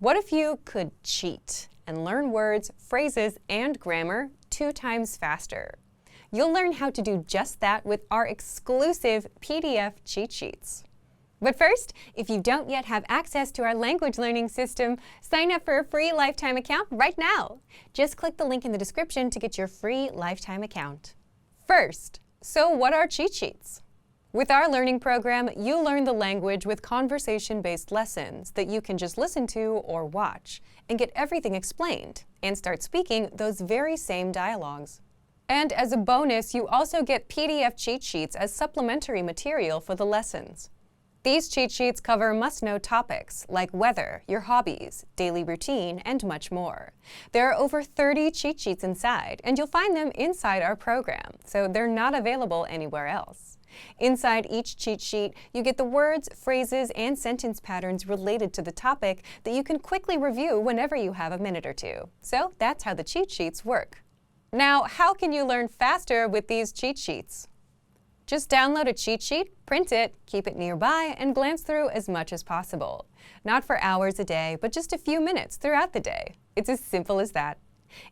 What if you could cheat and learn words, phrases, and grammar 2 times faster? You'll learn how to do just that with our exclusive PDF cheat sheets. But first, if you don't yet have access to our language learning system, sign up for a free lifetime account right now. Just click the link in the description to get your free lifetime account. First, so what are cheat sheets? With our learning program, you learn the language with conversation-based lessons that you can just listen to or watch and get everything explained and start speaking those very same dialogues. And as a bonus, you also get PDF cheat sheets as supplementary material for the lessons. These cheat sheets cover must-know topics like weather, your hobbies, daily routine, and much more. There are over 30 cheat sheets inside, and you'll find them inside our program, so they're not available anywhere else. Inside each cheat sheet, you get the words, phrases, and sentence patterns related to the topic that you can quickly review whenever you have a minute or two. So that's how the cheat sheets work. Now, how can you learn faster with these cheat sheets? Just download a cheat sheet, print it, keep it nearby, and glance through as much as possible. Not for hours a day, but just a few minutes throughout the day. It's as simple as that.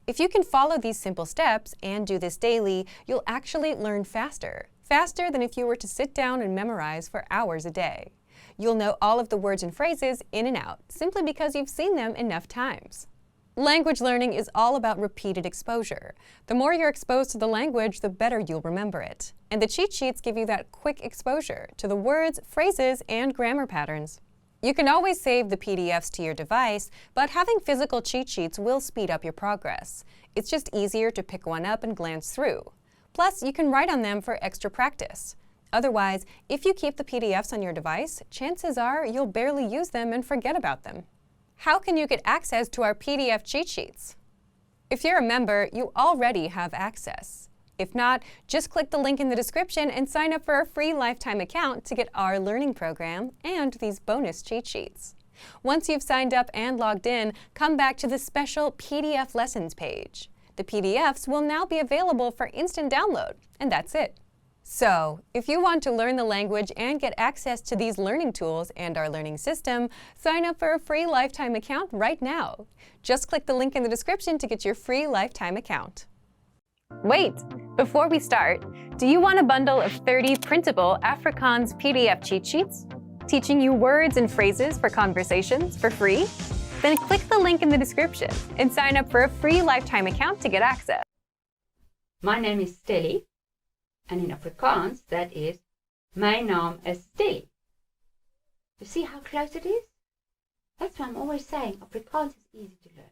If you can follow these simple steps and do this daily, you'll actually learn faster. Faster than if you were to sit down and memorize for hours a day. You'll know all of the words and phrases in and out, simply because you've seen them enough times. Language learning is all about repeated exposure. The more you're exposed to the language, the better you'll remember it. And the cheat sheets give you that quick exposure to the words, phrases, and grammar patterns. You can always save the PDFs to your device, but having physical cheat sheets will speed up your progress. It's just easier to pick one up and glance through. Plus, you can write on them for extra practice. Otherwise, if you keep the PDFs on your device, chances are you'll barely use them and forget about them. How can you get access to our PDF cheat sheets? If you're a member, you already have access. If not, just click the link in the description and sign up for a free lifetime account to get our learning program and these bonus cheat sheets. Once you've signed up and logged in, come back to the special PDF lessons page. The PDFs will now be available for instant download, and that's it. So, if you want to learn the language and get access to these learning tools and our learning system, sign up for a free lifetime account right now. Just click the link in the description to get your free lifetime account. Wait! Before we start, do you want a bundle of 30 printable Afrikaans PDF cheat sheets, teaching you words and phrases for conversations for free? Then click the link in the description and sign up for a free lifetime account to get access. My name is Stelly, and in Afrikaans that is, my naam is Stelly. You see how close it is? That's why I'm always saying Afrikaans is easy to learn.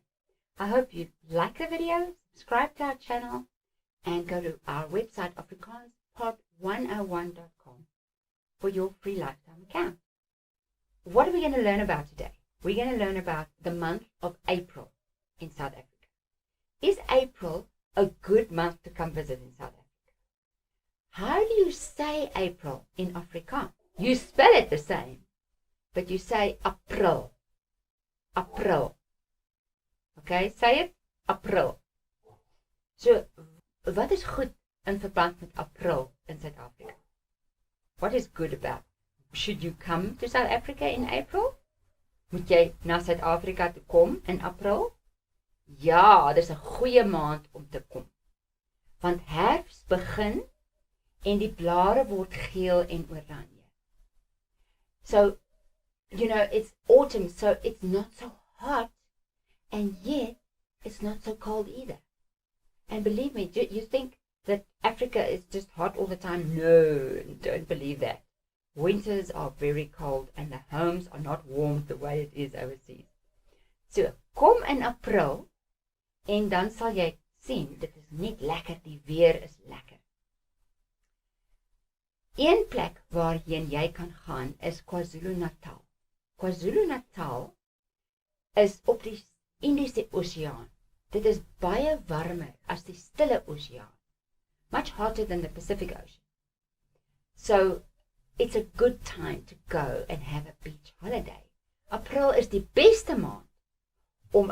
I hope you like the video, subscribe to our channel, and go to our website afrikaanspod101.com for your free lifetime account. What are we going to learn about today? We're going to learn about the month of April in South Africa. Is April a good month to come visit in South Africa? How do you say April in Afrikaans? You spell it the same, but you say April. April. Okay, say it, April. So, wat is goed in verband met April in South Africa? What is good about it? Should you come to South Africa in April? Moet jy na Suid-Afrika toe kom in April? Ja, dis 'n goeie maand om te kom. Want herfs begin en die blare word geel en oranje. So, you know, it's autumn, so it's not so hot, and yet it's not so cold either. And believe me, you think that Africa is just hot all the time? No, don't believe that. Winters are very cold and the homes are not warm the way it is overseas. So, kom in April en dan sal jy sien, dit is net lekker, die weer is lekker. Een plek waarheen jy kan gaan is KwaZulu-Natal. KwaZulu-Natal is op die Indiese Oseaan. Dit is baie warmer as die Stille Oseaan. Much hotter than the Pacific Ocean. So, it's a good time to go and have a beach holiday. April is die beste maand om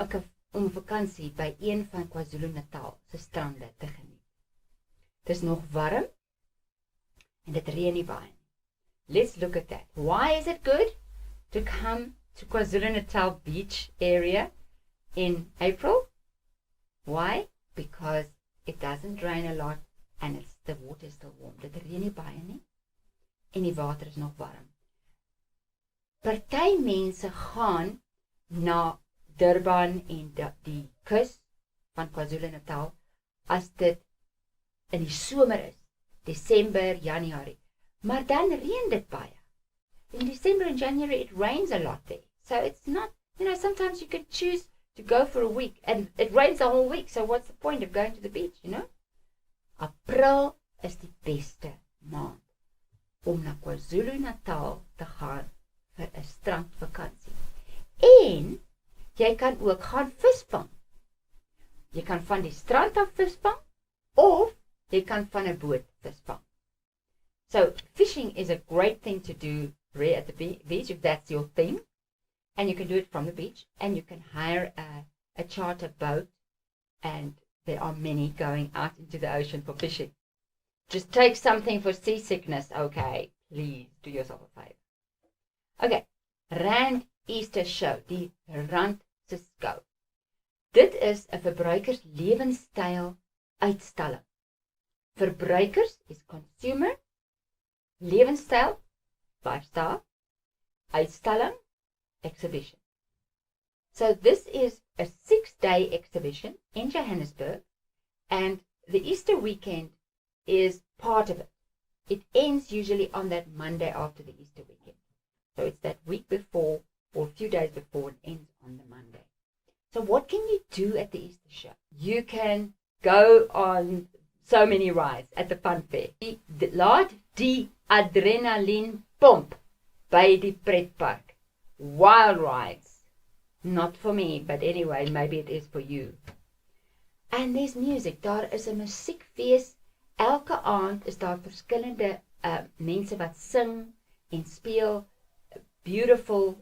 vakansie by een van KwaZulu-Natal se strande te geniet. Dit is nog warm en dit reën nie baie nie. Let's look at that. Why is it good to come to KwaZulu-Natal beach area in April. Why? Because it doesn't rain a lot and the water is still warm. Dit reën nie baie nie en die water is nog warm. Party mense gaan na Durban en die kus van KwaZulu-Natal as dit in die somer is, December, Januarie. Maar dan reën dit baie. In December and January it rains a lot there. So it's not, sometimes you can choose to go for a week and it rains the whole week. So what's the point of going to the beach, April is die beste maand om na KwaZulu-Natal te gaan vir 'n strandvakansie. En jy kan ook gaan visvang. Jy kan van die strand af visvang of jy kan van 'n boot visvang. So fishing is a great thing to do right at the beach if that's your thing. And you can do it from the beach and you can hire a charter boat and there are many going out into the ocean for fishing. Just take something for seasickness, okay? Please do yourself a favor. Okay, Rand Easter Show, die Rand se skou. Dit is 'n verbruikerslewensstyl uitstalling. Verbruikers is consumer, lewenstyl, lifestyle, uitstalling, exhibition. So this is a 6-day exhibition in Johannesburg and the Easter weekend is part of it. It ends usually on that Monday after the Easter weekend. So it's that week before or a few days before it ends on the Monday. So what can you do at the Easter show? You can go on so many rides at the fun fair. Laat die adrenaline pomp by die pretpark. Wild rides. Not for me, but anyway, maybe it is for you. And there's music. Daar is 'n musiekfees. Elke aand is daar verskillende mense wat sing en speel. Beautiful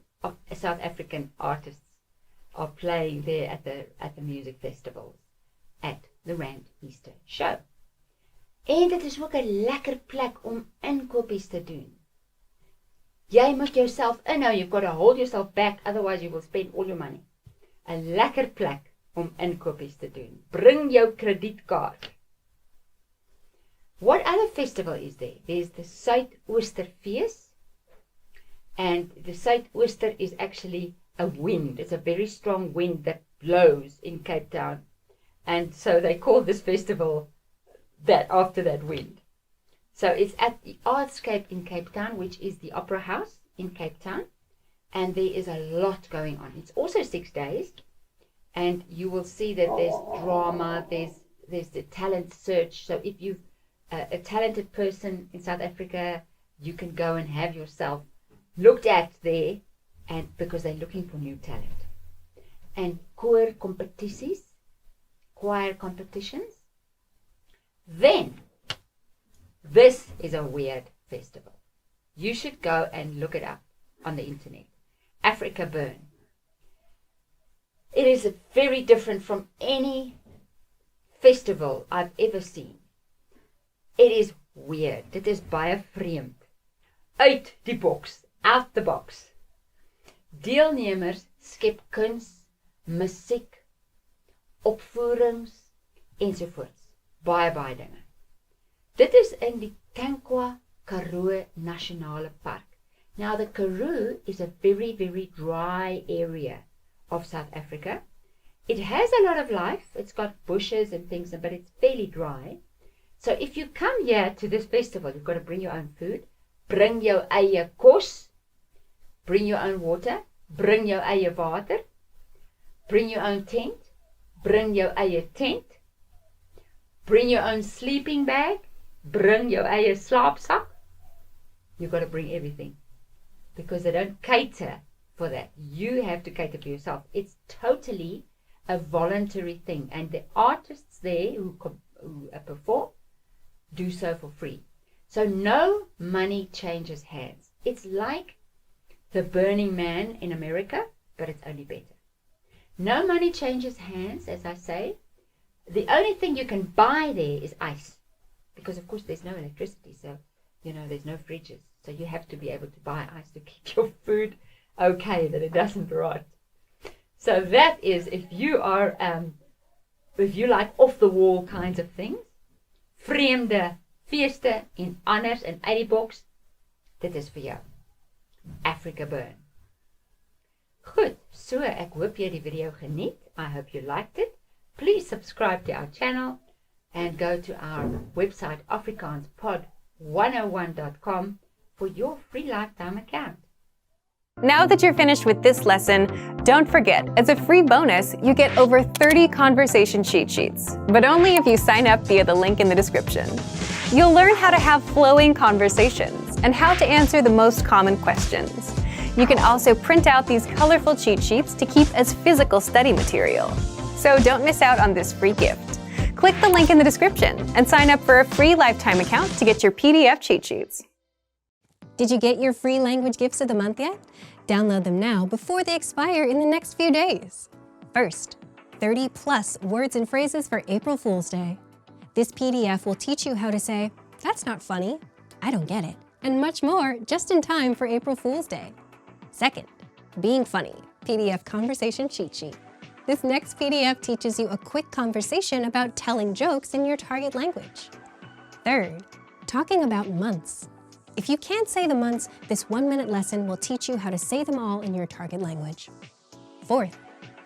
South African artists are playing there at the music festivals at the Rand Easter Show. En dit is ook 'n lekker plek om inkopies te doen. Jy moet jouself inhou, you've got to hold yourself back, otherwise you will spend all your money. 'n Lekker plek om inkopies te doen. Bring jou kredietkaart. What other festival is there? There's the Suidoosterfees. And the Suidooster is actually a wind. It's a very strong wind that blows in Cape Town. And so they call this festival that after that wind. So it's at the Artscape in Cape Town, which is the Opera House in Cape Town. And there is a lot going on. It's also 6 days. And you will see that there's drama, there's the talent search. So if you're a talented person in South Africa, you can go and have yourself looked at there, and because they're looking for new talent. And choir competitions. Then, this is a weird festival. You should go and look it up on the internet. Africa Burn. It is very different from any festival I've ever seen. It is weird. Dit is baie vreemd. Uit die box. Out the box. Deelnemers skep kuns, musiek, opvoerings ensovoorts. Baie dinge. Dit is in die Tankwa Karoo Nasionale Park. Now the Karoo is a very, very dry area of South Africa. It has a lot of life. It's got bushes and things, but it's fairly dry. So if you come here to this festival, you've got to bring your own food, bring jou eie kos, bring your own water, bring jou eie water, bring your own tent, bring jou eie tent, bring your own sleeping bag, bring jou eie slaapsak. You've got to bring everything because they don't cater for that. You have to cater for yourself. It's totally a voluntary thing, and the artists there who perform do so for free. So no money changes hands. It's like the Burning Man in America, but it's only better. No money changes hands, as I say. The only thing you can buy there is ice, because of course there's no electricity, so there's no fridges. So you have to be able to buy ice to keep your food okay that it doesn't rot. So that is, if you like off-the-wall kinds of things, vreemde feeste en anders en uit die boks, dit is vir jou. Africa Burn. Goed, so ek hoop jy die video geniet. I hope you liked it. Please subscribe to our channel and go to our website afrikaanspod101.com for your free lifetime account. Now that you're finished with this lesson, don't forget, as a free bonus, you get over 30 conversation cheat sheets, but only if you sign up via the link in the description. You'll learn how to have flowing conversations and how to answer the most common questions. You can also print out these colorful cheat sheets to keep as physical study material. So don't miss out on this free gift. Click the link in the description and sign up for a free lifetime account to get your PDF cheat sheets. Did you get your free language gifts of the month yet? Download them now before they expire in the next few days. First, 30+ words and phrases for April Fool's Day. This PDF will teach you how to say, "That's not funny," "I don't get it," and much more just in time for April Fool's Day. Second, Being Funny, PDF Conversation Cheat Sheet. This next PDF teaches you a quick conversation about telling jokes in your target language. Third, Talking about months. If you can't say the months, this 1-minute lesson will teach you how to say them all in your target language. Fourth,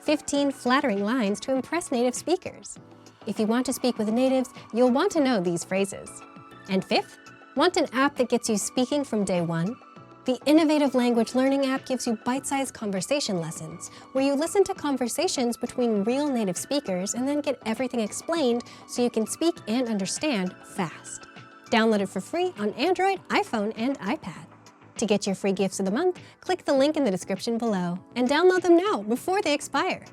15 flattering lines to impress native speakers. If you want to speak with natives, you'll want to know these phrases. And fifth, want an app that gets you speaking from day one? The innovative language learning app gives you bite-sized conversation lessons, where you listen to conversations between real native speakers and then get everything explained so you can speak and understand fast. Download it for free on Android, iPhone, and iPad. To get your free gifts of the month, click the link in the description below and download them now before they expire.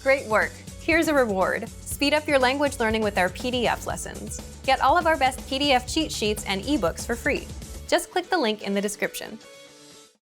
Great work! Here's a reward. Speed up your language learning with our PDF lessons. Get all of our best PDF cheat sheets and ebooks for free. Just click the link in the description.